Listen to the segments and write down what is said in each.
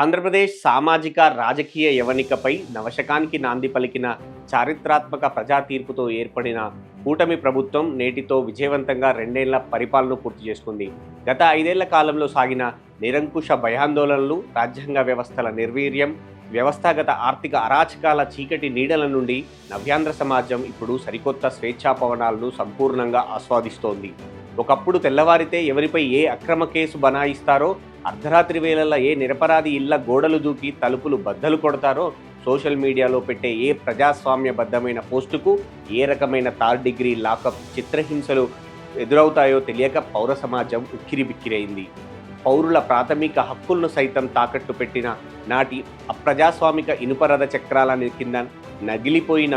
ఆంధ్రప్రదేశ్ సామాజిక రాజకీయ యవనికపై నవశకానికి నాంది పలికిన చారిత్రాత్మక ప్రజా తీర్పుతో ఏర్పడిన కూటమి ప్రభుత్వం నేటితో విజయవంతంగా రెండేళ్ల పరిపాలన పూర్తి చేసుకుంది. గత 5 ఏళ్ల కాలంలో సాగిన నిరంకుశ భయాందోళనలు, రాజ్యాంగ వ్యవస్థల నిర్వీర్యం, వ్యవస్థాగత ఆర్థిక అరాచకాల చీకటి నీడల నుండి నవ్యాంధ్ర సమాజం ఇప్పుడు సరికొత్త స్వేచ్ఛా పవనాలను సంపూర్ణంగా ఆస్వాదిస్తోంది. ఒకప్పుడు తెల్లవారితే ఎవరిపై ఏ అక్రమ కేసు బనాయిస్తారో, అర్ధరాత్రి వేళల్లో ఏ నిరపరాధి ఇళ్ల గోడలు దూకి తలుపులు బద్దలు కొడతారో, సోషల్ మీడియాలో పెట్టే ఏ ప్రజాస్వామ్యబద్ధమైన పోస్టుకు ఏ రకమైన థర్డ్ డిగ్రీ లాకప్ చిత్రహింసలు ఎదురవుతాయో తెలియక పౌర సమాజం ఉక్కిరిబిక్కిరైంది. పౌరుల ప్రాథమిక హక్కులను సైతం తాకట్టు పెట్టిన నాటి అప్రజాస్వామిక ఇనుపరథ చక్రాల కింద నగిలిపోయిన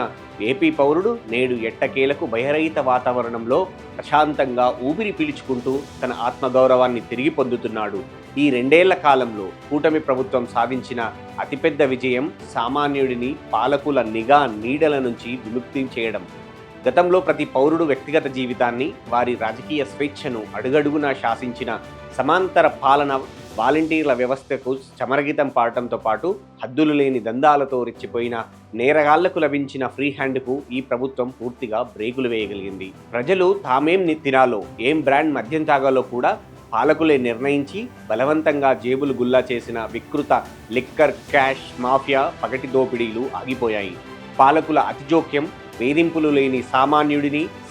ఏపీ పౌరుడు నేడు ఎట్టకేలకు భయరహిత వాతావరణంలో ప్రశాంతంగా ఊపిరి పీల్చుకుంటూ తన ఆత్మగౌరవాన్ని తిరిగి పొందుతున్నాడు. ఈ 2 ఏళ్ల కాలంలో కూటమి ప్రభుత్వం సాధించిన అతిపెద్ద విజయం సామాన్యుడిని పాలకుల నిఘా నీడల నుంచి విముక్తి చేయడం. గతంలో ప్రతి పౌరుడు వ్యక్తిగత జీవితాన్ని, వారి రాజకీయ స్వేచ్ఛను అడుగడుగునా శాసించిన సమాంతర పాలన వాలంటీర్ల వ్యవస్థకు చమరగీతం పాడటంతో పాటు హద్దులు లేని దందాలతో రెచ్చిపోయిన నేరగాళ్లకు లభించిన ఫ్రీ హ్యాండ్కు ఈ ప్రభుత్వం పూర్తిగా బ్రేకులు వేయగలిగింది. ప్రజలు తామేం తినాలో, ఏం బ్రాండ్ మద్యం తాగాలో కూడా పాలకులే నిర్ణయించి బలవంతంగా జేబులు గుల్లా చేసిన వికృత లిక్కర్ క్యాష్ మాఫియా పగటి దోపిడీలు ఆగిపోయాయి. పాలకుల అతిజోక్యం, వేధింపులు లేని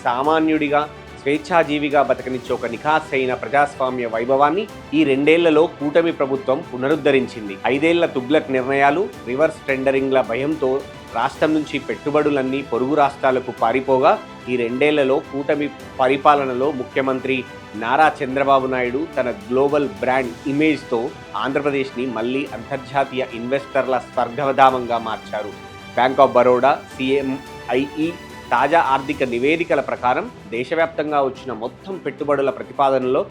సామాన్యుడిగా స్వేచ్ఛాజీవిగా బతకనిచ్చే ఒక నిఖాసైన ప్రజాస్వామ్య వైభవాన్ని ఈ 2 ఏళ్లలో కూటమి ప్రభుత్వం పునరుద్ధరించింది. 5 ఏళ్ల తుగ్లక్ నిర్ణయాలు, రివర్స్ టెండరింగ్ల భయంతో రాష్ట్రం నుంచి పెట్టుబడులన్నీ పొరుగు రాష్ట్రాలకు పారిపోగా, ఈ 2 ఏళ్లలో కూటమి పరిపాలనలో ముఖ్యమంత్రి నారా చంద్రబాబు నాయుడు తన గ్లోబల్ బ్రాండ్ ఇమేజ్తో ఆంధ్రప్రదేశ్ని మళ్లీ అంతర్జాతీయ ఇన్వెస్టర్ల స్వర్గధామంగా మార్చారు. బ్యాంక్ ఆఫ్ బరోడా, CMIE తాజా ఆర్థిక నివేదికల ప్రకారం దేశవ్యాప్తంగా వచ్చిన మొత్తం పెట్టుబడుల ప్రతిపాదనలో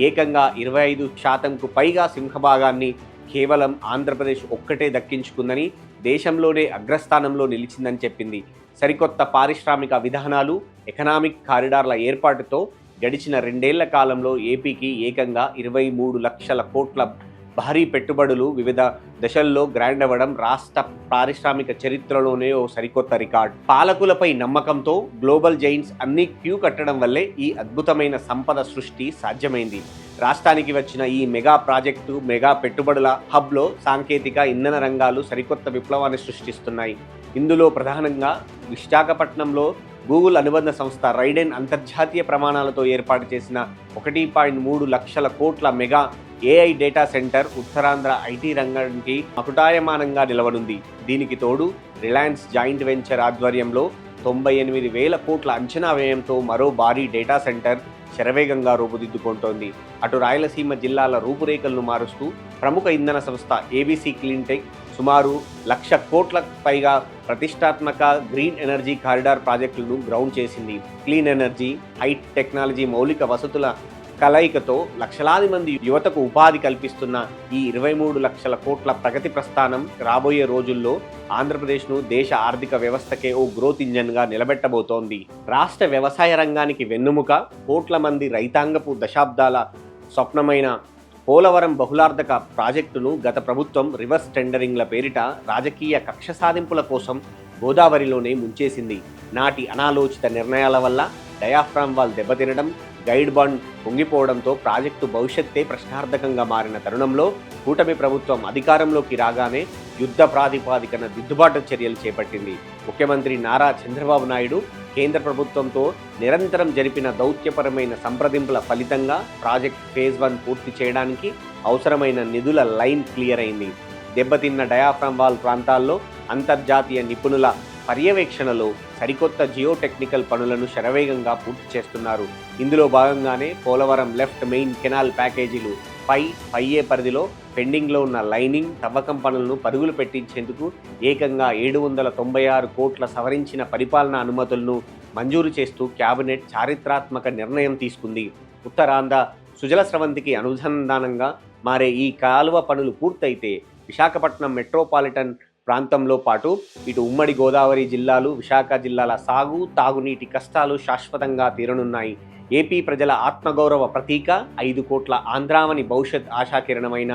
ఏకంగా 25% పైగా సింహభాగాన్ని కేవలం ఆంధ్రప్రదేశ్ ఒక్కటే దక్కించుకుందని, దేశంలోనే అగ్రస్థానంలో నిలిచిందని చెప్పింది. సరికొత్త పారిశ్రామిక విధానాలు, ఎకనామిక్ కారిడార్ల ఏర్పాటుతో గడిచిన 2 ఏళ్ల కాలంలో ఏపీకి ఏకంగా 23 లక్షల కోట్ల భారీ పెట్టుబడులు వివిధ దశల్లో గ్రాండ్ అవ్వడం రాష్ట్ర పారిశ్రామిక చరిత్రలోనే ఓ సరికొత్త రికార్డ్. పాలకులపై నమ్మకంతో గ్లోబల్ జైంట్స్ అన్ని క్యూ కట్టడం వల్లే ఈ అద్భుతమైన సంపద సృష్టి సాధ్యమైంది. రాష్ట్రానికి వచ్చిన ఈ మెగా ప్రాజెక్టు, మెగా పెట్టుబడుల హబ్లో సాంకేతిక, ఇంధన రంగాలు సరికొత్త విప్లవాన్ని సృష్టిస్తున్నాయి. ఇందులో ప్రధానంగా విశాఖపట్నంలో గూగుల్ అనుబంధ సంస్థ రైడెన్ అంతర్జాతీయ ప్రమాణాలతో ఏర్పాటు చేసిన 1.3 లక్షల కోట్ల mega AI data centre Uttarandhra IT రంగానికి అకుటాయమానంగా నిలవనుంది. దీనికి తోడు రిలయన్స్ జాయింట్ వెంచర్ ఆధ్వర్యంలో 98,000 కోట్ల అంచనా వ్యయంతో మరో భారీ డేటా సెంటర్ శరవేగంగా రూపుదిద్దుకుంటోంది. అటు రాయలసీమ జిల్లాల రూపురేఖలను మారుస్తూ ప్రముఖ ఇంధన సంస్థ ABC క్లీన్టెక్ సుమారు 1,00,000 కోట్లకు పైగా ప్రతిష్టాత్మక గ్రీన్ ఎనర్జీ కారిడార్ ప్రాజెక్టులను గ్రౌండ్ చేసింది. క్లీన్ ఎనర్జీ, హై టెక్నాలజీ మౌలిక వసతుల కలయికతో లక్షలాది మంది యువతకు ఉపాధి కల్పిస్తున్న ఈ 23 లక్షల కోట్ల ప్రగతి ప్రస్థానం రాబోయే రోజుల్లో ఆంధ్రప్రదేశ్ను దేశ ఆర్థిక వ్యవస్థకే ఓ గ్రోత్ ఇంజన్గా నిలబెట్టబోతోంది. రాష్ట్ర వ్యవసాయ రంగానికి వెన్నుముక, కోట్ల మంది రైతాంగపు దశాబ్దాల స్వప్నమైన పోలవరం బహుళార్థక ప్రాజెక్టును గత ప్రభుత్వం రివర్స్ టెండరింగ్ల పేరిట రాజకీయ కక్ష సాధింపుల కోసం గోదావరిలోనే ముంచేసింది. నాటి అనాలోచిత నిర్ణయాల వల్ల డయాఫ్రామ్ వాల్ దెబ్బతినడం, గైడ్ బాండ్ పొంగిపోవడంతో ప్రాజెక్టు భవిష్యత్తే ప్రశ్నార్థకంగా మారిన తరుణంలో కూటమి ప్రభుత్వం అధికారంలోకి రాగానే యుద్ధ ప్రాతిపాదికన దిద్దుబాటు చర్యలు చేపట్టింది. ముఖ్యమంత్రి నారా చంద్రబాబు నాయుడు కేంద్ర ప్రభుత్వంతో నిరంతరం జరిపిన దౌత్యపరమైన సంప్రదింపుల ఫలితంగా ప్రాజెక్ట్ ఫేజ్ 1 పూర్తి చేయడానికి అవసరమైన నిధుల లైన్ క్లియర్ అయింది. దెబ్బతిన్న డయాఫ్రామ్ వాల్ ప్రాంతాల్లో అంతర్జాతీయ నిపుణుల పర్యవేక్షణలో సరికొత్త జియోటెక్నికల్ పనులను శరవేగంగా పూర్తి చేస్తున్నారు. ఇందులో భాగంగానే పోలవరం లెఫ్ట్ మెయిన్ కెనాల్ ప్యాకేజీలు 5A పరిధిలో పెండింగ్లో ఉన్న లైనింగ్, తవ్వకం పనులను పరుగులు పెట్టించేందుకు ఏకంగా 796 కోట్ల సవరించిన పరిపాలనా అనుమతులను మంజూరు చేస్తూ కేబినెట్ చారిత్రాత్మక నిర్ణయం తీసుకుంది. ఉత్తరాంధ్ర సుజల స్రవంతికి అనుసంధానంగా మారే ఈ కాలువ పనులు పూర్తయితే విశాఖపట్నం మెట్రోపాలిటన్ ప్రాంతంలో పాటు ఇటు ఉమ్మడి గోదావరి జిల్లాలు, విశాఖ జిల్లాల సాగు, తాగునీటి కష్టాలు శాశ్వతంగా తీరనున్నాయి. ఏపీ ప్రజల ఆత్మగౌరవ ప్రతీక, 5 కోట్ల ఆంధ్రావని భవిష్యత్ ఆశాకిరణమైన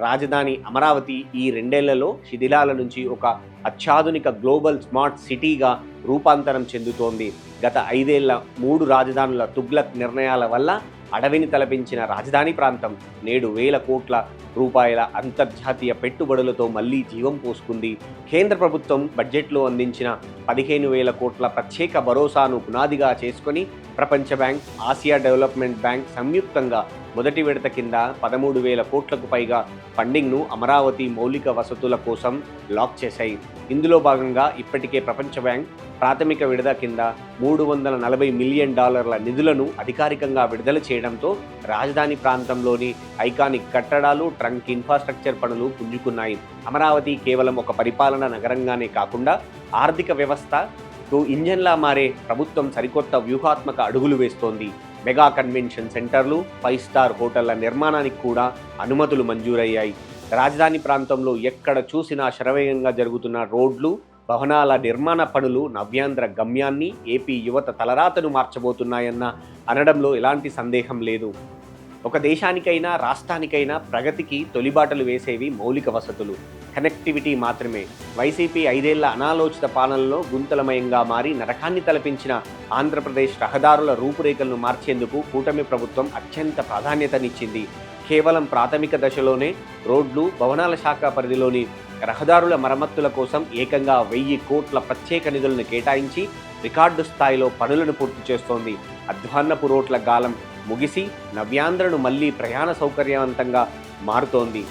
రాజధాని అమరావతి ఈ రెండేళ్లలో శిథిలాల నుంచి ఒక అత్యాధునిక గ్లోబల్ స్మార్ట్ సిటీగా రూపాంతరం చెందుతోంది. గత 5 ఏళ్ల 3 రాజధానుల తుగ్లక్ నిర్ణయాల వల్ల అడవిని తలపించిన రాజధాని ప్రాంతం నేడు వేల కోట్ల రూపాయల అంతర్జాతీయ పెట్టుబడులతో మళ్లీ జీవం పోసుకుంది. కేంద్ర ప్రభుత్వం బడ్జెట్లో అందించిన 15,000 కోట్ల ప్రత్యేక భరోసాను పునాదిగా చేసుకొని ప్రపంచ బ్యాంక్, ఆసియా డెవలప్మెంట్ బ్యాంక్ సంయుక్తంగా మొదటి విడత కింద 13,000 కోట్లకు పైగా ఫండింగ్ను అమరావతి మౌలిక వసతుల కోసం లాక్ చేశాయి. ఇందులో భాగంగా ఇప్పటికే ప్రపంచ బ్యాంక్ ప్రాథమిక విడత కింద $340 మిలియన్ నిధులను అధికారికంగా విడుదల చేయడంతో రాజధాని ప్రాంతంలోని ఐకానిక్ కట్టడాలు, ట్రంక్ ఇన్ఫ్రాస్ట్రక్చర్ పనులు పుంజుకున్నాయి. అమరావతి కేవలం ఒక పరిపాలన నగరంగానే కాకుండా ఆర్థిక వ్యవస్థకు ఇంజన్లా మారే ప్రభుత్వం సరికొత్త వ్యూహాత్మక అడుగులు వేస్తోంది. మెగా కన్వెన్షన్ సెంటర్లు, 5 స్టార్ హోటళ్ల నిర్మాణానికి కూడా అనుమతులు మంజూరయ్యాయి. రాజధాని ప్రాంతంలో ఎక్కడ చూసినా శరవేగంగా జరుగుతున్న రోడ్లు, భవనాల నిర్మాణ పనులు నవ్యాంధ్ర గమ్యాన్ని, ఏపీ యువత తలరాతను మార్చబోతున్నాయన్న అనడంలో ఎలాంటి సందేహం లేదు. ఒక దేశానికైనా రాష్ట్రానికైనా ప్రగతికి తొలిబాటలు వేసేవి మౌలిక వసతులు, కనెక్టివిటీ మాత్రమే. వైసీపీ 5 ఏళ్ల అనాలోచిత పాలనలో గుంతలమయంగా మారి నరకాన్ని తలపించిన ఆంధ్రప్రదేశ్ రహదారుల రూపురేఖలను మార్చేందుకు కూటమి ప్రభుత్వం అత్యంత ప్రాధాన్యతనిచ్చింది. కేవలం ప్రాథమిక దశలోనే రోడ్లు, భవనాల శాఖ పరిధిలోని రహదారుల మరమ్మతుల కోసం ఏకంగా 1,000 కోట్ల ప్రత్యేక నిధులను కేటాయించి రికార్డు స్థాయిలో పనులను పూర్తి చేస్తోంది. అధ్వాన్నపు రోడ్ల గాలం ముగిసి నవ్యాంధ్రను మళ్లీ ప్రయాణ సౌకర్యవంతంగా మారుతోంది.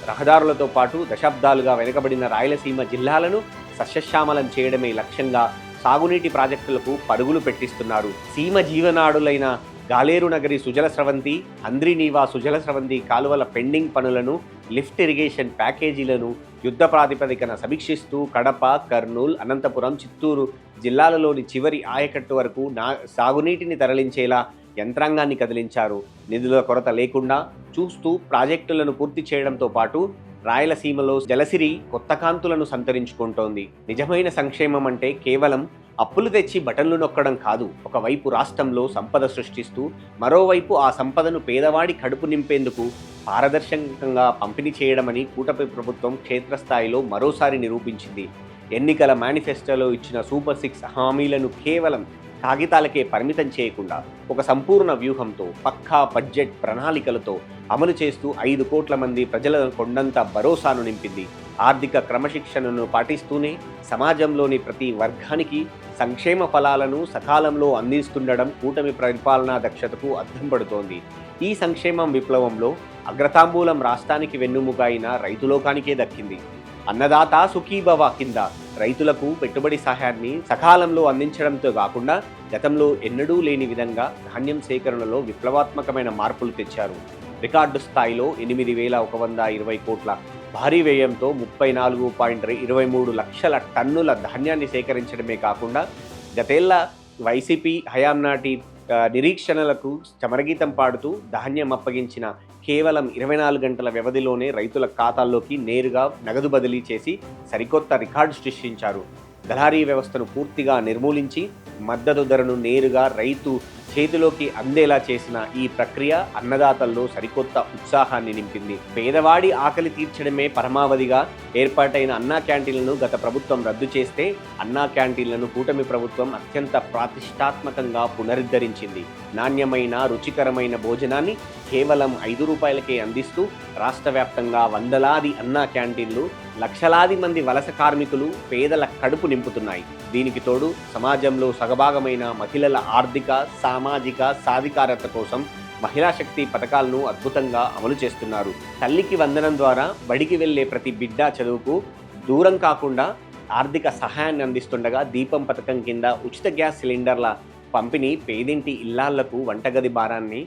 రహదారులతో పాటు దశాబ్దాలుగా వెనుకబడిన రాయలసీమ జిల్లాలను సస్యశ్యామలం చేయడమే లక్ష్యంగా సాగునీటి ప్రాజెక్టులకు పరుగులు పెట్టిస్తున్నారు. సీమ జీవనాడులైన గాలేరు నగరి సుజల స్రవంతి, అంద్రినీవా సుజల స్రవంతి కాలువల పెండింగ్ పనులను, లిఫ్ట్ ఇరిగేషన్ ప్యాకేజీలను యుద్ధ ప్రాతిపదికన సమీక్షిస్తూ కడప, కర్నూలు, అనంతపురం, చిత్తూరు జిల్లాలలోని చివరి ఆయకట్టు వరకు సాగునీటిని తరలించేలా యంత్రాంగాన్ని కదిలించారు. నిధుల కొరత లేకుండా చూస్తూ ప్రాజెక్టులను పూర్తి చేయడంతో పాటు రాయలసీమలో జలసిరి కొత్త కాంతులను సంతరించుకుంటోంది. నిజమైన సంక్షేమం అంటే కేవలం అప్పులు తెచ్చి బటన్లు నొక్కడం కాదు. ఒకవైపు రాష్ట్రంలో సంపద సృష్టిస్తూ మరోవైపు ఆ సంపదను పేదవాడి కడుపు నింపేందుకు పారదర్శకంగా పంపిణీ చేయడమని కూటమి ప్రభుత్వం క్షేత్రస్థాయిలో మరోసారి నిరూపించింది. ఎన్నికల మేనిఫెస్టోలో ఇచ్చిన సూపర్ 6 హామీలను కేవలం కాగితాలకే పరిమితం చేయకుండా ఒక సంపూర్ణ వ్యూహంతో, పక్కా బడ్జెట్ ప్రణాళికలతో అమలు చేస్తూ 5 కోట్ల మంది ప్రజల కొండంత భరోసాను నింపింది. ఆర్థిక క్రమశిక్షణను పాటిస్తూనే సమాజంలోని ప్రతి వర్గానికి సంక్షేమ ఫలాలను సకాలంలో అందిస్తుండడం కూటమి పరిపాలనా దక్షతకు అద్దం పడుతోంది. ఈ సంక్షేమం విప్లవంలో అగ్రతాంబూలం రాష్ట్రానికి వెన్నుముక అయిన రైతులోకానికే దక్కింది. అన్నదాత సుఖీభవ కింద రైతులకు పెట్టుబడి సహాయాన్ని సకాలంలో అందించడంతో కాకుండా గతంలో ఎన్నడూ లేని విధంగా ధాన్యం సేకరణలో విప్లవాత్మకమైన మార్పులు తెచ్చారు. రికార్డు స్థాయిలో 8,120 కోట్ల భారీ వ్యయంతో 34.23 లక్షల టన్నుల ధాన్యాన్ని సేకరించడమే కాకుండా గతేళ్ల వైసీపీ హయాం నాటి నిరీక్షణలకు చమరగీతం పాడుతూ ధాన్యం అప్పగించిన కేవలం 24 గంటల వ్యవధిలోనే రైతుల ఖాతాల్లోకి నేరుగా నగదు బదిలీ చేసి సరికొత్త రికార్డు సృష్టించారు. దళారీ వ్యవస్థను పూర్తిగా నిర్మూలించి మద్దతు ధరను నేరుగా రైతు చేతిలోకి అందేలా చేసిన ఈ ప్రక్రియ అన్నదాతల్లో సరికొత్త ఉత్సాహాన్ని నింపింది. పేదవాడి ఆకలి తీర్చడమే పరమావధిగా ఏర్పాటైన అన్నా క్యాంటీన్లను గత ప్రభుత్వం రద్దు చేస్తే అన్నా క్యాంటీన్లను కూటమి ప్రభుత్వం అత్యంత ప్రతిష్టాత్మకంగా పునరుద్ధరించింది. నాణ్యమైన, రుచికరమైన భోజనాన్ని కేవలం 5 రూపాయలకే అందిస్తూ రాష్ట్ర వ్యాప్తంగా వందలాది అన్నా క్యాంటీన్లు లక్షలాది మంది వలస కార్మికులు, పేదల కడుపు నింపుతున్నాయి. దీనికి తోడు సమాజంలో సగభాగమైన మహిళల ఆర్థిక, సామాజిక సాధికారత కోసం మహిళా శక్తి పథకాలను అద్భుతంగా అమలు చేస్తున్నారు. తల్లికి వందనం ద్వారా బడికి వెళ్లే ప్రతి బిడ్డ చదువుకు దూరం కాకుండా ఆర్థిక సహాయాన్ని అందిస్తుండగా, దీపం పథకం కింద ఉచిత గ్యాస్ సిలిండర్ల పంపిణీ పేదింటి ఇళ్లాళ్లకు వంటగది భారాన్ని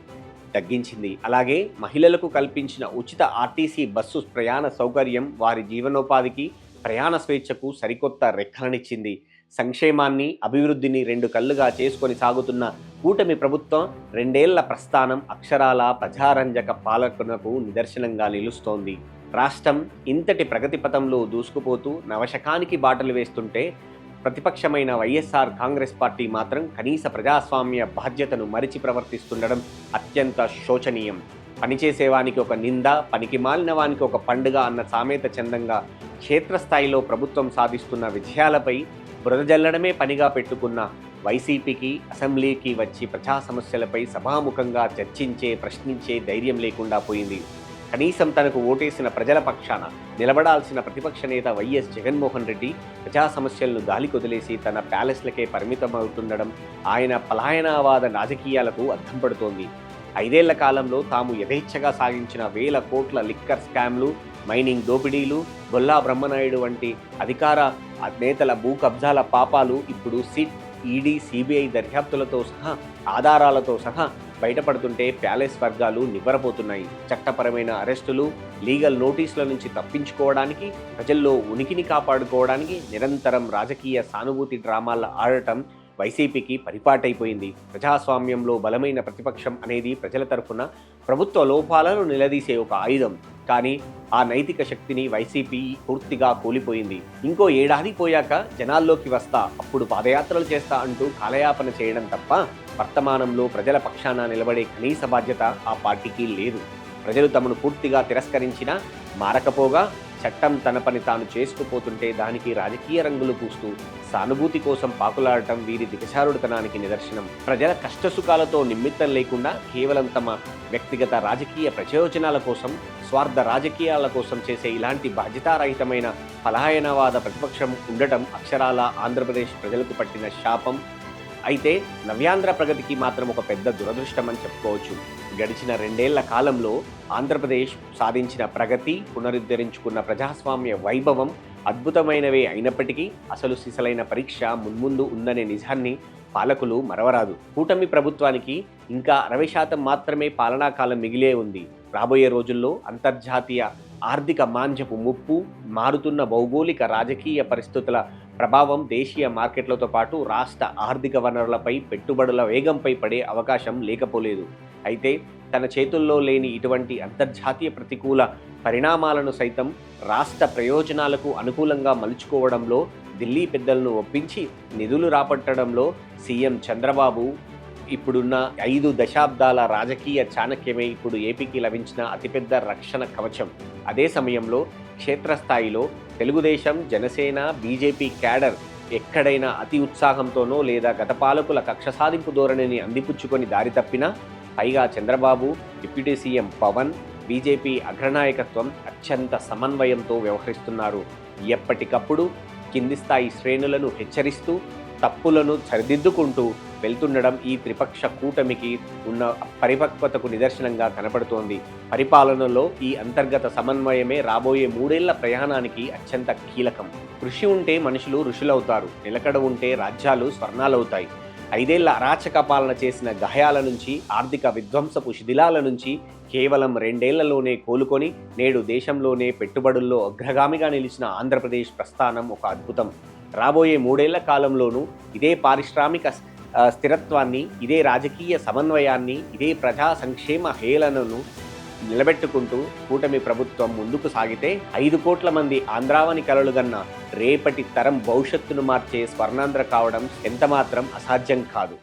తగ్గించింది. అలాగే మహిళలకు కల్పించిన ఉచిత ఆర్టీసీ బస్సు ప్రయాణ సౌకర్యం వారి జీవనోపాధికి, ప్రయాణ స్వేచ్ఛకు సరికొత్త రెక్కలనిచ్చింది. సంక్షేమాన్ని, అభివృద్ధిని 2 కళ్ళుగా చేసుకొని సాగుతున్న కూటమి ప్రభుత్వం 2 ఏళ్ల ప్రస్థానం అక్షరాల ప్రజారంజక పాలకునకు నిదర్శనంగా నిలుస్తోంది. రాష్ట్రం ఇంతటి ప్రగతి పథంలో దూసుకుపోతూ నవశకానికి బాటలు వేస్తుంటే ప్రతిపక్షమైన వైఎస్ఆర్ కాంగ్రెస్ పార్టీ మాత్రం కనీస ప్రజాస్వామ్య బాధ్యతను మరిచి ప్రవర్తిస్తుండడం అత్యంత శోచనీయం. పనిచేసేవానికి ఒక నింద, పనికి మాలిన వానికి ఒక పండుగ అన్న సామెత చందంగా క్షేత్రస్థాయిలో ప్రభుత్వం సాధిస్తున్న విజయాలపై బురదజల్లడమే పనిగా పెట్టుకున్న వైసీపీకి అసెంబ్లీకి వచ్చి ప్రజా సమస్యలపై సభాముఖంగా చర్చించే, ప్రశ్నించే ధైర్యం లేకుండా పోయింది. కనీసం తనకు ఓటేసిన ప్రజల పక్షాన నిలబడాల్సిన ప్రతిపక్ష నేత వైఎస్ జగన్మోహన్ రెడ్డి ప్రజా సమస్యలను గాలికొదిలేసి తన ప్యాలెస్లకే పరిమితమవుతుండడం ఆయన పలాయనవాద రాజకీయాలకు అద్దం పడుతోంది. 5 ఏళ్ల కాలంలో తాము యథేచ్ఛగా సాగించిన వేల కోట్ల లిక్కర్ స్కామ్లు, మైనింగ్ దోపిడీలు, గొల్లా బ్రహ్మనాయుడు వంటి అధికార నేతల భూ కబ్జాల పాపాలు ఇప్పుడు సిట్, ఈడీ, సిబిఐ దర్యాప్తులతో సహా, ఆధారాలతో సహా బయటపడుతుంటే ప్యాలెస్ వర్గాలు నివ్వరపోతున్నాయి. చట్టపరమైన అరెస్టులు, లీగల్ నోటీసుల నుంచి తప్పించుకోవడానికి, ప్రజల్లో ఉనికిని కాపాడుకోవడానికి నిరంతరం రాజకీయ సానుభూతి డ్రామాల ఆడటం వైసీపీకి పరిపాటైపోయింది. ప్రజాస్వామ్యంలో బలమైన ప్రతిపక్షం అనేది ప్రజల తరఫున ప్రభుత్వ లోపాలను నిలదీసే ఒక ఆయుధం. కానీ ఆ నైతిక శక్తిని వైసీపీ పూర్తిగా కూలిపోయింది. ఇంకో ఏడాది పోయాక జనాల్లోకి వస్తా, అప్పుడు పాదయాత్రలు చేస్తా అంటూ కాలయాపన చేయడం తప్ప వర్తమానంలో ప్రజల పక్షాన నిలబడే కనీస బాధ్యత ఆ పార్టీకి లేదు. ప్రజలు తమను పూర్తిగా తిరస్కరించినా మారకపోగా చట్టం తన పని తాను చేసుకుపోతుంటే దానికి రాజకీయ రంగులు పూస్తూ సానుభూతి కోసం పాకులాడటం వీరి దిగజారుడుతనానికి నిదర్శనం. ప్రజల కష్టసుఖాలతో నిమిత్తం లేకుండా కేవలం తమ వ్యక్తిగత రాజకీయ ప్రయోజనాల కోసం, స్వార్థ రాజకీయాల కోసం చేసే ఇలాంటి బాధ్యతారహితమైన పలాయనవాద ప్రతిపక్షం ఉండటం అక్షరాల ఆంధ్రప్రదేశ్ ప్రజలకు పట్టిన శాపం. అయితే నవ్యాంధ్ర ప్రగతికి మాత్రం ఒక పెద్ద దురదృష్టం అని చెప్పుకోవచ్చు. గడిచిన 2 ఏళ్ల కాలంలో ఆంధ్రప్రదేశ్ సాధించిన ప్రగతి, పునరుద్ధరించుకున్న ప్రజాస్వామ్య వైభవం అద్భుతమైనవే అయినప్పటికీ అసలు సిసలైన పరీక్ష మున్ముందు ఉందనే నిజాన్ని పాలకులు మరవరాదు. కూటమి ప్రభుత్వానికి ఇంకా 60% మాత్రమే పాలనా కాలం మిగిలే ఉంది. రాబోయే రోజుల్లో అంతర్జాతీయ ఆర్థిక మాంద్యపు ముప్పు, మారుతున్న భౌగోళిక రాజకీయ పరిస్థితుల ప్రభావం దేశీయ మార్కెట్లతో పాటు రాష్ట్ర ఆర్థిక వనరులపై, పెట్టుబడుల వేగంపై పడే అవకాశం లేకపోలేదు. అయితే తన చేతుల్లో లేని ఇటువంటి అంతర్జాతీయ ప్రతికూల పరిణామాలను సైతం రాష్ట్ర ప్రయోజనాలకు అనుకూలంగా మలుచుకోవడంలో, ఢిల్లీ పెద్దలను ఒప్పించి నిధులు రాబట్టడంలో సీఎం చంద్రబాబు ఇప్పుడున్న 5 దశాబ్దాల రాజకీయ చాణక్యమే ఇప్పుడు ఏపీకి లభించిన అతిపెద్ద రక్షణ కవచం. అదే సమయంలో క్షేత్రస్థాయిలో తెలుగుదేశం, జనసేన, బీజేపీ క్యాడర్ ఎక్కడైనా అతి ఉత్సాహంతోనో లేదా గత పాలకుల కక్ష సాధింపు ధోరణిని అందిపుచ్చుకొని దారి తప్పినా, పైగా Chandrababu, deputy CM Pawan, BJP అగ్రనాయకత్వం అత్యంత సమన్వయంతో వ్యవహరిస్తున్నారు. ఎప్పటికప్పుడు కింది స్థాయి శ్రేణులను హెచ్చరిస్తూ తప్పులను సరిదిద్దుకుంటూ వెళ్తుండడం ఈ త్రిపక్ష కూటమికి ఉన్న పరిపక్వతకు నిదర్శనంగా కనపడుతోంది. పరిపాలనలో ఈ అంతర్గత సమన్వయమే రాబోయే 3 ఏళ్ల ప్రయాణానికి అత్యంత కీలకం. కృషి ఉంటే మనుషులు ఋషులవుతారు, నిలకడ ఉంటే రాజ్యాలు స్వర్ణాలవుతాయి. 5 ఏళ్ల అరాచక పాలన చేసిన గాయాల నుంచి, ఆర్థిక విధ్వంసపు శిథిలాల నుంచి కేవలం 2 ఏళ్లలోనే కోలుకొని నేడు దేశంలోనే పెట్టుబడుల్లో అగ్రగామిగా నిలిచిన ఆంధ్రప్రదేశ్ ప్రస్థానం ఒక అద్భుతం. రాబోయే 3 ఏళ్ల కాలంలోనూ ఇదే పారిశ్రామిక స్థిరత్వాన్ని, ఇదే రాజకీయ సమన్వయాన్ని, ఇదే ప్రజా సంక్షేమ హేళనను నిలబెట్టుకుంటూ కూటమి ప్రభుత్వం ముందుకు సాగితే 5 కోట్ల మంది ఆంధ్రావని కలలుగన్న రేపటి తరం భవిష్యత్తును మార్చే స్వర్ణాంధ్ర కావడం ఎంతమాత్రం అసాధ్యం కాదు.